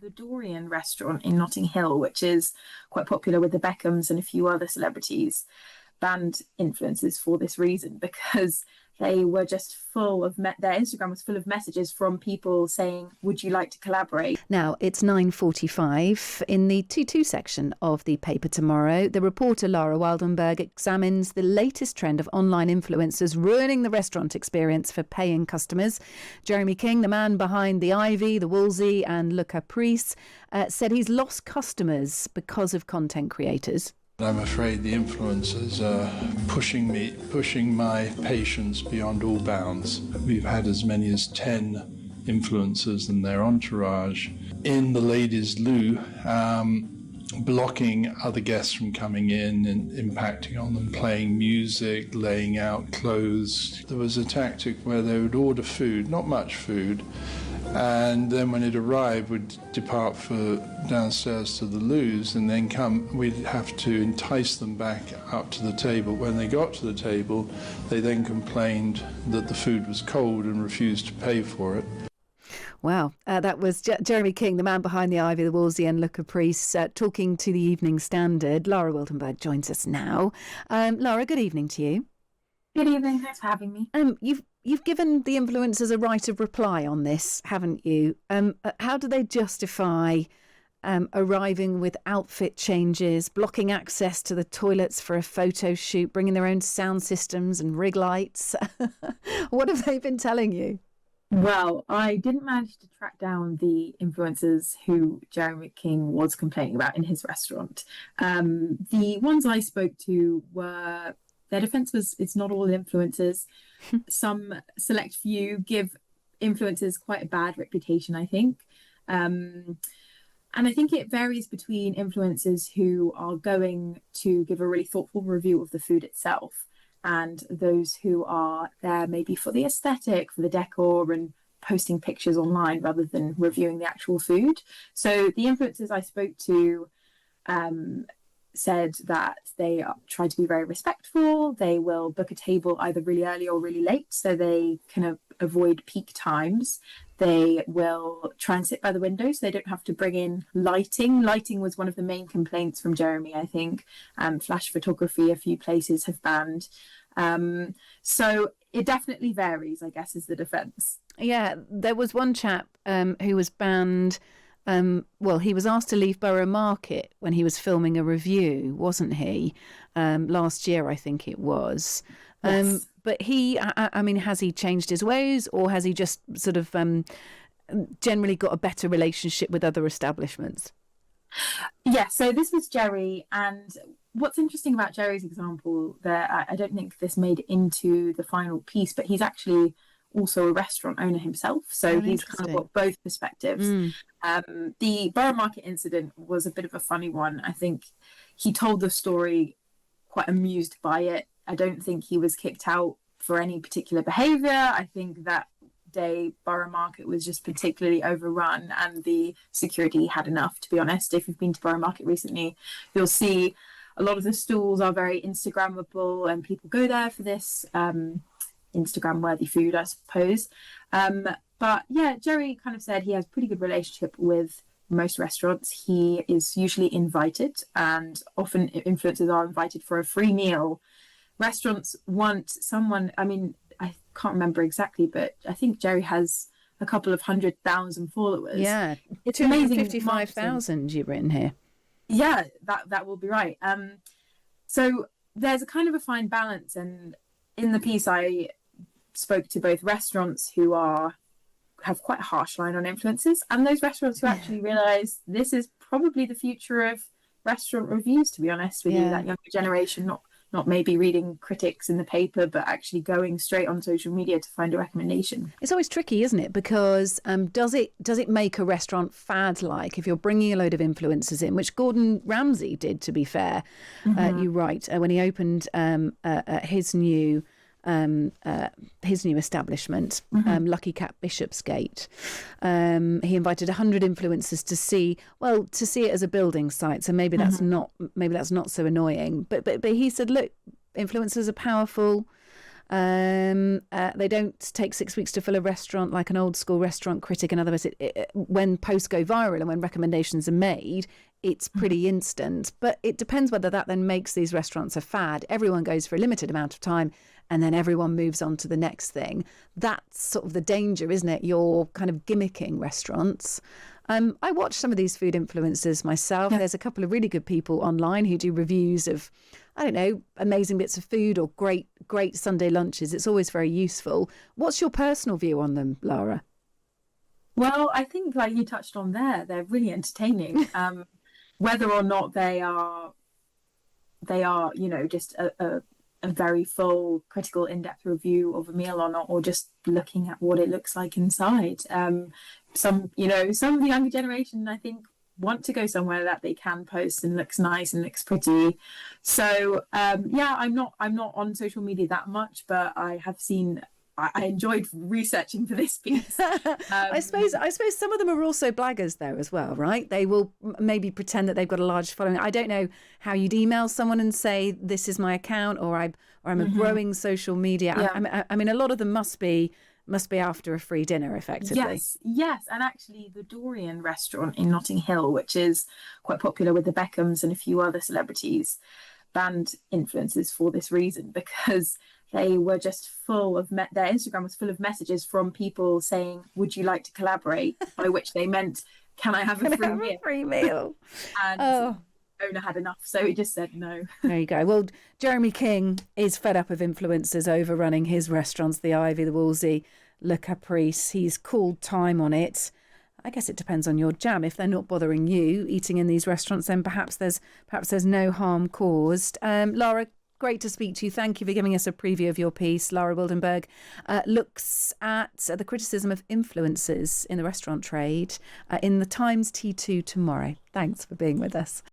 the Dorian restaurant in Notting Hill, which is quite popular with the Beckhams and a few other celebrities, banned influencers for this reason, because they were just full of their Instagram was full of messages from people saying, would you like to collaborate? Now, it's 9:45. In the 2-2 section of the paper tomorrow, the reporter Lara Wildenberg examines the latest trend of online influencers ruining the restaurant experience for paying customers. Jeremy King, the man behind the Ivy, the Wolsey and Le Caprice, said he's lost customers because of content creators. I'm afraid the influencers are pushing my patience beyond all bounds. We've had as many as 10 influencers and their entourage in the ladies' loo, blocking other guests from coming in and impacting on them, playing music, laying out clothes. There was a tactic where they would order food, not much food, and then when it arrived would depart for downstairs to the loos and then come. We'd have to entice them back up to the table. When they got to the table, they then complained that the food was cold and refused to pay for it. Wow, that was Jeremy King, the man behind the Ivy, the Wolsey and Le Caprice, talking to the Evening Standard. Lara Wildenberg joins us now. Lara, good evening to you. Good evening, thanks for having me. You've given the influencers a right of reply on this, haven't you? How do they justify arriving with outfit changes, blocking access to the toilets for a photo shoot, bringing their own sound systems and rig lights? What have they been telling you? Well, I didn't manage to track down the influencers who Jeremy King was complaining about in his restaurant. The ones I spoke to were, their defense was it's not all influencers. Some select few give influencers quite a bad reputation, I think. And I think it varies between influencers who are going to give a really thoughtful review of the food itself and those who are there maybe for the aesthetic, for the decor and posting pictures online rather than reviewing the actual food. So the influencers I spoke to said that they try to be very respectful. They will book a table either really early or really late so they can avoid peak times. They will try and sit by the window so they don't have to bring in lighting. Lighting was one of the main complaints from Jeremy, I think. Flash photography, a few places have banned. So it definitely varies, I guess, is the defence. Yeah, there was one chap who was banned. He was asked to leave Borough Market when he was filming a review, wasn't he? Last year, I think it was. Yes. But has he changed his ways, or has he just sort of generally got a better relationship with other establishments? Yeah, so this was Jerry, and what's interesting about Jerry's example there, I don't think this made it into the final piece, but he's actually also a restaurant owner himself, so he's kind of got both perspectives. The Borough Market incident was a bit of a funny one. I think he told the story quite amused by it. I don't think he was kicked out for any particular behaviour. I think that day Borough Market was just particularly overrun and the security had enough, to be honest. If you've been to Borough Market recently, you'll see a lot of the stalls are very Instagrammable and people go there for this Instagram-worthy food, I suppose. But yeah, Jerry kind of said he has a pretty good relationship with most restaurants. He is usually invited, and often influencers are invited for a free meal. Restaurants want someone, I can't remember exactly, but I think Jerry has a couple of 100,000 followers. Yeah, it's amazing. 55,000 you've written here. Yeah, that will be right. So there's a kind of a fine balance, and in the piece I spoke to both restaurants who have quite a harsh line on influencers and those restaurants who actually realise this is probably the future of restaurant reviews, to be honest with you, that younger generation, not maybe reading critics in the paper, but actually going straight on social media to find a recommendation. It's always tricky, isn't it? Because does it make a restaurant fad-like if you're bringing a load of influencers in, which Gordon Ramsay did, to be fair. You write when he opened his new establishment, Lucky Cat Bishopsgate. He invited 100 influencers to see it as a building site. So maybe that's not so annoying. But he said, look, influencers are powerful. They don't take 6 weeks to fill a restaurant like an old school restaurant critic. In other words, when posts go viral and when recommendations are made, it's pretty instant. But it depends whether that then makes these restaurants a fad. Everyone goes for a limited amount of time and then everyone moves on to the next thing. That's sort of the danger, isn't it? You're kind of gimmicking restaurants. I watch some of these food influencers myself. Yeah. There's a couple of really good people online who do reviews of, I don't know, amazing bits of food or great Sunday lunches. It's always very useful. What's your personal view on them, Lara? Well, I think like you touched on there, they're really entertaining. Whether or not they are, you know, just a very full, critical, in-depth review of a meal or not, or just looking at what it looks like inside. Some of the younger generation, I think, want to go somewhere that they can post and looks nice and looks pretty. So I'm not on social media that much, but I have seen. I enjoyed researching for this piece. I suppose some of them are also blaggers though as well, right? They will maybe pretend that they've got a large following. I don't know how you'd email someone and say this is my account, or I'm a growing social media. Yeah. I mean, a lot of them must be after a free dinner, effectively. Yes, and actually the Dorian restaurant in Notting Hill, which is quite popular with the Beckhams and a few other celebrities, banned influencers for this reason, because they were just full of their Instagram was full of messages from people saying, "Would you like to collaborate?" By which they meant, "Can I have a free meal?" And owner had enough, so he just said no. There you go. Well, Jeremy King is fed up of influencers overrunning his restaurants, the Ivy, the Wolsey, Le Caprice. He's called time on it. I guess it depends on your jam. If they're not bothering you eating in these restaurants, then perhaps there's no harm caused. Lara, great to speak to you. Thank you for giving us a preview of your piece. Lara Wildenberg looks at the criticism of influencers in the restaurant trade in the Times T2 tomorrow. Thanks for being with us.